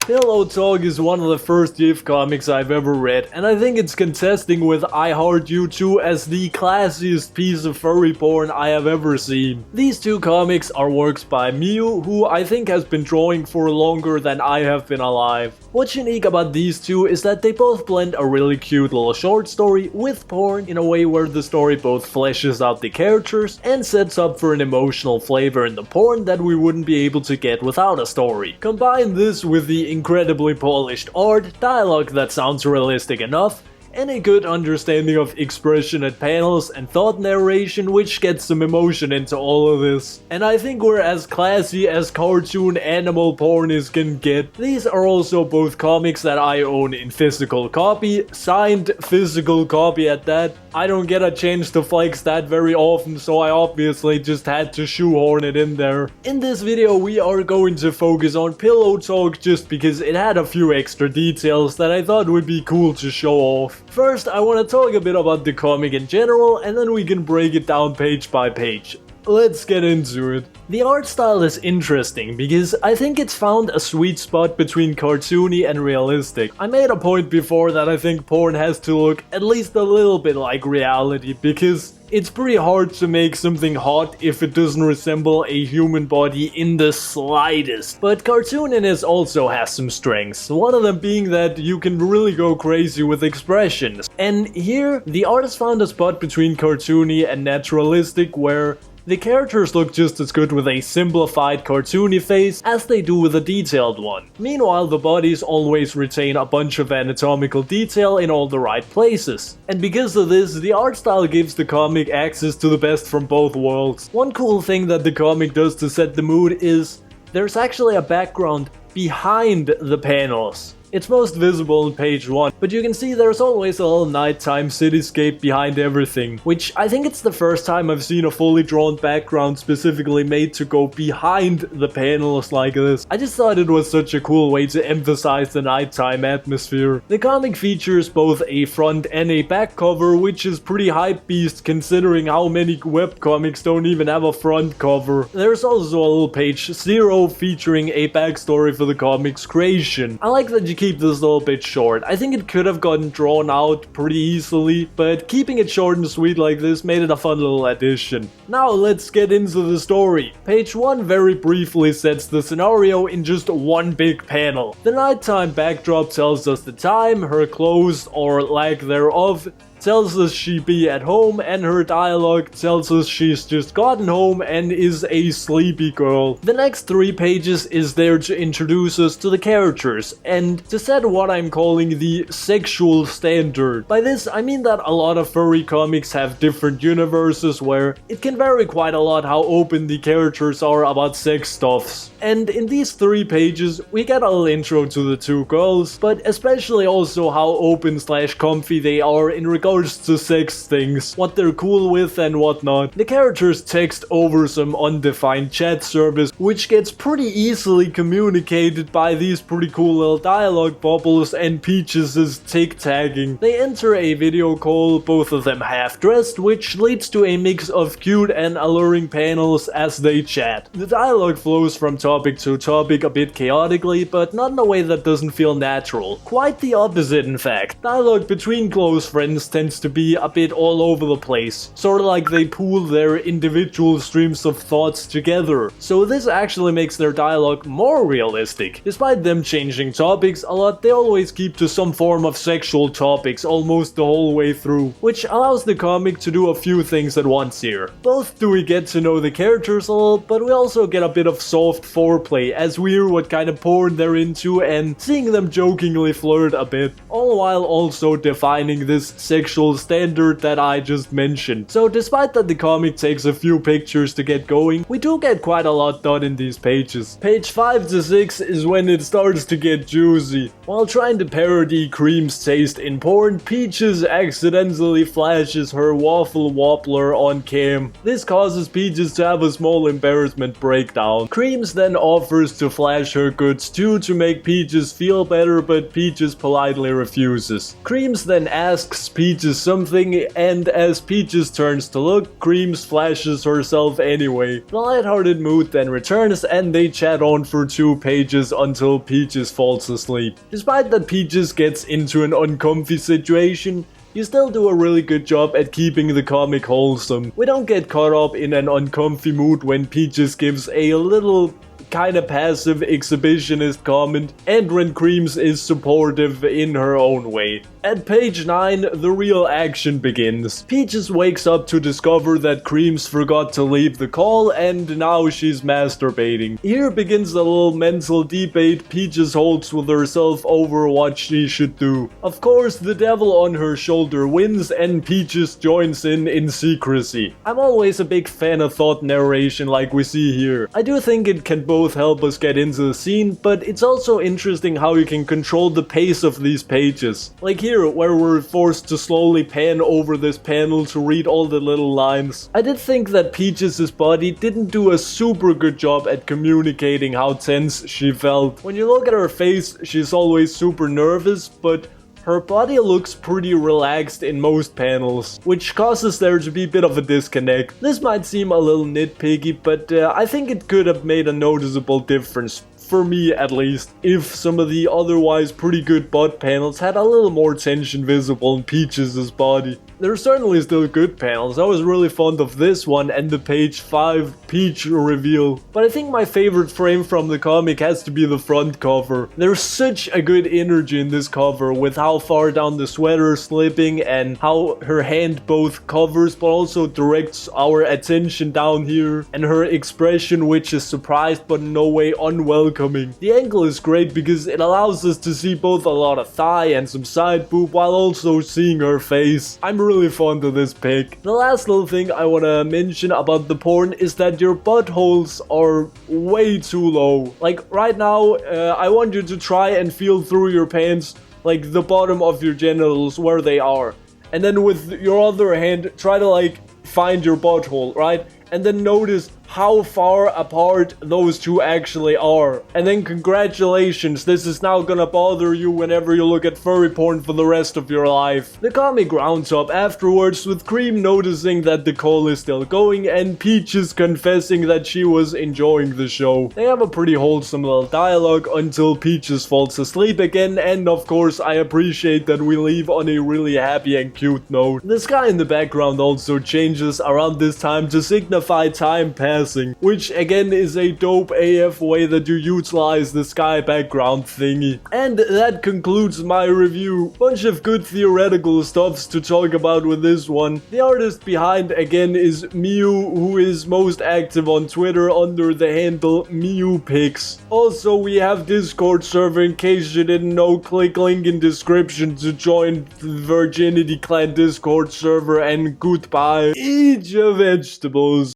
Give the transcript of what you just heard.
Pillow Talk is one of the first Yiff comics I've ever read, and I think it's contesting with I Heart You 2 as the classiest piece of furry porn I have ever seen. These two comics are works by Mew, who I think has been drawing for longer than I have been alive. What's unique about these two is that they both blend a really cute little short story with porn in a way where the story both fleshes out the characters and sets up for an emotional flavor in the porn that we wouldn't be able to get without a story. Combine this with the incredibly polished art, dialogue that sounds realistic enough, and a good understanding of expression at panels and thought narration, which gets some emotion into all of this. And I think we're as classy as cartoon animal porn is can get. These are also both comics that I own in physical copy, signed physical copy at that. I don't get a chance to flex that very often, so I obviously just had to shoehorn it in there. In this video we are going to focus on Pillow Talk just because it had a few extra details that I thought would be cool to show off. First, I want to talk a bit about the comic in general, and then we can break it down page by page. Let's get into it. The art style is interesting because I think it's found a sweet spot between cartoony and realistic. I made a point before that I think porn has to look at least a little bit like reality because it's pretty hard to make something hot if it doesn't resemble a human body in the slightest. But cartooniness also has some strengths, one of them being that you can really go crazy with expressions. And here, the artist found a spot between cartoony and naturalistic where the characters look just as good with a simplified cartoony face as they do with a detailed one. Meanwhile, the bodies always retain a bunch of anatomical detail in all the right places. And because of this, the art style gives the comic access to the best from both worlds. One cool thing that the comic does to set the mood is there's actually a background behind the panels. It's most visible on page 1, but you can see there's always a little nighttime cityscape behind everything, which I think it's the first time I've seen a fully drawn background specifically made to go behind the panels like this. I just thought it was such a cool way to emphasize the nighttime atmosphere. The comic features both a front and a back cover, which is pretty hypebeast considering how many webcomics don't even have a front cover. There's also a little page 0 featuring a backstory for the comic's creation. I like that you keep this a little bit short. I think it could have gotten drawn out pretty easily, but keeping it short and sweet like this made it a fun little addition. Now let's get into the story. Page 1 very briefly sets the scenario in just one big panel. The nighttime backdrop tells us the time, her clothes or lack thereof tells us she be at home, and her dialogue tells us she's just gotten home and is a sleepy girl. The next 3 pages is there to introduce us to the characters and to set what I'm calling the sexual standard. By this I mean that a lot of furry comics have different universes where it can vary quite a lot how open the characters are about sex stuffs. And in these 3 pages we get a little intro to the 2 girls, but especially also how open / comfy they are in regards to sex things, what they're cool with and whatnot. The characters text over some undefined chat service, which gets pretty easily communicated by these pretty cool little dialogue bubbles and Peaches' tic-tagging. They enter a video call, both of them half-dressed, which leads to a mix of cute and alluring panels as they chat. The dialogue flows from topic to topic a bit chaotically, but not in a way that doesn't feel natural. Quite the opposite, in fact. Dialogue between close friends tends to be a bit all over the place, sort of like they pool their individual streams of thoughts together. So this actually makes their dialogue more realistic. Despite them changing topics a lot, they always keep to some form of sexual topics almost the whole way through, which allows the comic to do a few things at once here. Both do we get to know the characters a little, but we also get a bit of soft foreplay as we hear what kind of porn they're into and seeing them jokingly flirt a bit, all while also defining this sexual standard that I just mentioned. So despite that the comic takes a few pictures to get going, we do get quite a lot done in these pages. Page 5 to 6 is when it starts to get juicy. While trying to parody Cream's taste in porn, Peaches accidentally flashes her waffle wobbler on cam. This causes Peaches to have a small embarrassment breakdown. Creams then offers to flash her goods too to make Peaches feel better, but Peaches politely refuses. Creams then asks Peaches teaches something, and as Peaches turns to look, Cream flashes herself anyway. The lighthearted mood then returns and they chat on for 2 pages until Peaches falls asleep. Despite that Peaches gets into an uncomfy situation, you still do a really good job at keeping the comic wholesome. We don't get caught up in an uncomfy mood when Peaches gives a little kinda passive exhibitionist comment, and when Creams is supportive in her own way. At page 9, the real action begins. Peaches wakes up to discover that Creams forgot to leave the call and now she's masturbating. Here begins a little mental debate Peaches holds with herself over what she should do. Of course, the devil on her shoulder wins and Peaches joins in secrecy. I'm always a big fan of thought narration like we see here. I do think it can both help us get into the scene, but it's also interesting how you can control the pace of these pages. Like here, where we're forced to slowly pan over this panel to read all the little lines. I did think that Peaches' body didn't do a super good job at communicating how tense she felt. When you look at her face, she's always super nervous, but her body looks pretty relaxed in most panels, which causes there to be a bit of a disconnect. This might seem a little nitpicky, but I think it could have made a noticeable difference. For me at least, if some of the otherwise pretty good butt panels had a little more tension visible in Peaches' body. They're certainly still good panels. I was really fond of this one and the page 5 Peach reveal. But I think my favorite frame from the comic has to be the front cover. There's such a good energy in this cover with how far down the sweater is slipping and how her hand both covers but also directs our attention down here, and her expression which is surprised but in no way unwelcoming. The angle is great because it allows us to see both a lot of thigh and some side boob while also seeing her face. I'm really fond of this pic. The last little thing I want to mention about the porn is that your buttholes are way too low. Like right now, I want you to try and feel through your pants, like the bottom of your genitals where they are. And then with your other hand, try to like find your butthole, right? And then notice how far apart those two actually are. And then congratulations, this is now gonna bother you whenever you look at furry porn for the rest of your life. The comic rounds up afterwards with Cream noticing that the call is still going and Peaches confessing that she was enjoying the show. They have a pretty wholesome little dialogue until Peaches falls asleep again, and of course I appreciate that we leave on a really happy and cute note. The sky in the background also changes around this time to signify time passing, which again is a dope AF way that you utilize the sky background thingy. And that concludes my review. Bunch of good theoretical stuffs to talk about with this one. The artist behind again is Mew, who is most active on Twitter under the handle MewPix. Also, we have Discord server in case you didn't know. Click link in description to join the Virginity clan Discord server, and goodbye. Eat your vegetables.